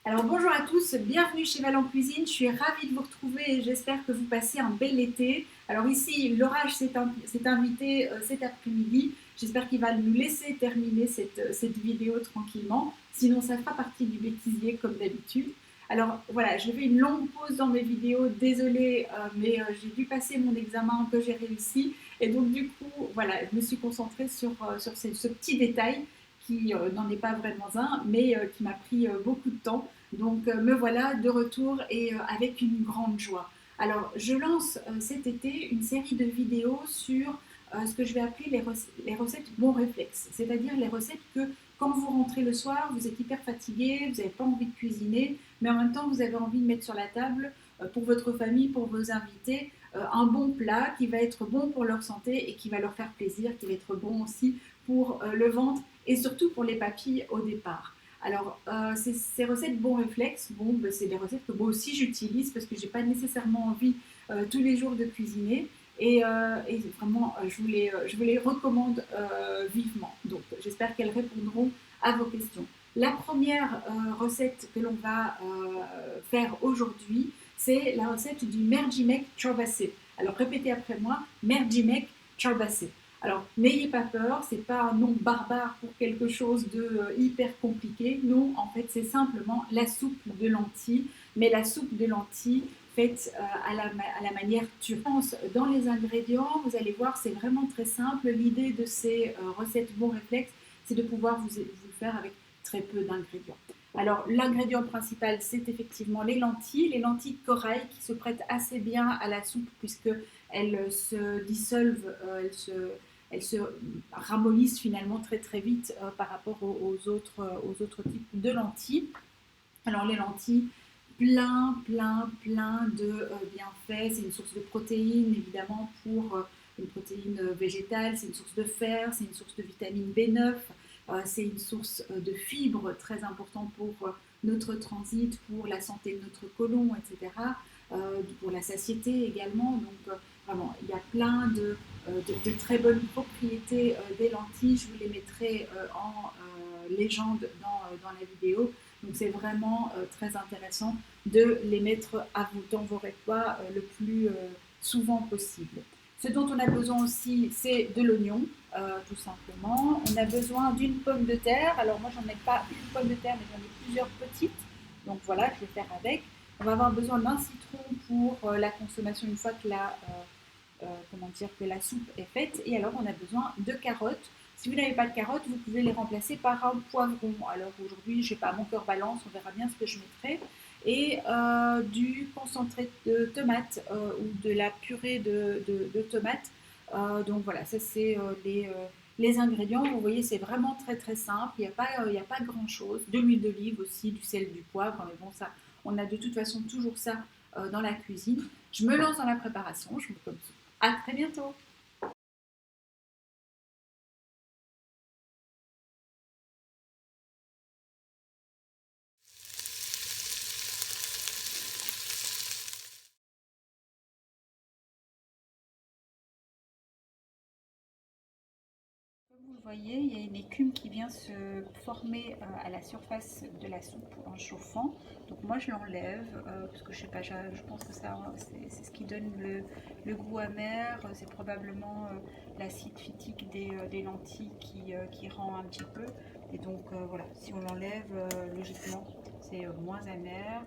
Alors bonjour à tous, bienvenue chez Val en Cuisine, je suis ravie de vous retrouver et j'espère que vous passez un bel été. Alors ici, l'orage s'est invité cet après-midi, j'espère qu'il va nous laisser terminer cette vidéo tranquillement, sinon ça fera partie du bêtisier comme d'habitude. Alors voilà, je fais une longue pause dans mes vidéos, désolée, mais j'ai dû passer mon examen que j'ai réussi et donc du coup, voilà, je me suis concentrée sur ce petit détail qui n'en est pas vraiment un, mais qui m'a pris beaucoup de temps. Donc me voilà de retour et avec une grande joie. Alors je lance cet été une série de vidéos sur ce que je vais appeler les recettes bons réflexes, c'est-à-dire les recettes que quand vous rentrez le soir, vous êtes hyper fatigué, vous n'avez pas envie de cuisiner, mais en même temps vous avez envie de mettre sur la table pour votre famille, pour vos invités, un bon plat qui va être bon pour leur santé et qui va leur faire plaisir, qui va être bon aussi pour le ventre et surtout pour les papilles au départ. Alors, ces recettes bons réflexes, bon, ben, c'est des recettes que moi aussi j'utilise parce que j'ai pas nécessairement envie tous les jours de cuisiner. Et vraiment, je vous les recommande vivement. Donc, j'espère qu'elles répondront à vos questions. La première recette que l'on va faire aujourd'hui, c'est la recette du mercimek çorbası. Alors, répétez après moi, mercimek çorbası. Alors, n'ayez pas peur, c'est pas un nom barbare pour quelque chose de hyper compliqué. Non, en fait, c'est simplement la soupe de lentilles, mais la soupe de lentilles faite à la manière turque. Dans les ingrédients, vous allez voir, c'est vraiment très simple. L'idée de ces recettes bons réflexes, c'est de pouvoir vous faire avec très peu d'ingrédients. Alors, l'ingrédient principal, c'est effectivement les lentilles corail qui se prêtent assez bien à la soupe puisqu'elles se dissolvent, elles se ramollissent finalement très très vite par rapport aux autres types de lentilles. Alors les lentilles, plein de bienfaits. C'est une source de protéines évidemment pour une protéine végétale, c'est une source de fer, c'est une source de vitamine B9, c'est une source de fibres très importante pour notre transit, pour la santé de notre côlon, etc. Pour la satiété également. Donc vraiment, il y a plein de très bonnes propriétés des lentilles. Je vous les mettrai en légende dans la vidéo. Donc c'est vraiment très intéressant de les mettre dans vos repas le plus souvent possible. Ce dont on a besoin aussi, c'est de l'oignon, tout simplement. On a besoin d'une pomme de terre. Alors moi, j'en ai pas une pomme de terre, mais j'en ai plusieurs petites. Donc voilà, je vais faire avec. On va avoir besoin d'un citron pour la consommation une fois que comment dire, que la soupe est faite. Et alors, on a besoin de carottes. Si vous n'avez pas de carottes, vous pouvez les remplacer par un poivron. Alors aujourd'hui, je sais pas, mon cœur balance, on verra bien ce que je mettrai. Et du concentré de tomates ou de la purée de tomates. Donc voilà, ça c'est les ingrédients. Vous voyez, c'est vraiment très très simple. Il n'y a pas grand chose. De l'huile d'olive aussi, du sel, du poivre. Mais bon, ça, on a de toute façon toujours ça dans la cuisine. Je me lance dans la préparation. Je vous à très bientôt. Comme vous le voyez, il y a une écume qui vient se former à la surface de la soupe en chauffant. Donc moi je l'enlève parce que je sais pas, je pense que ça c'est ce qui donne le goût amer. C'est probablement l'acide phytique des lentilles qui rend un petit peu. Et donc voilà, si on l'enlève, logiquement c'est moins amer.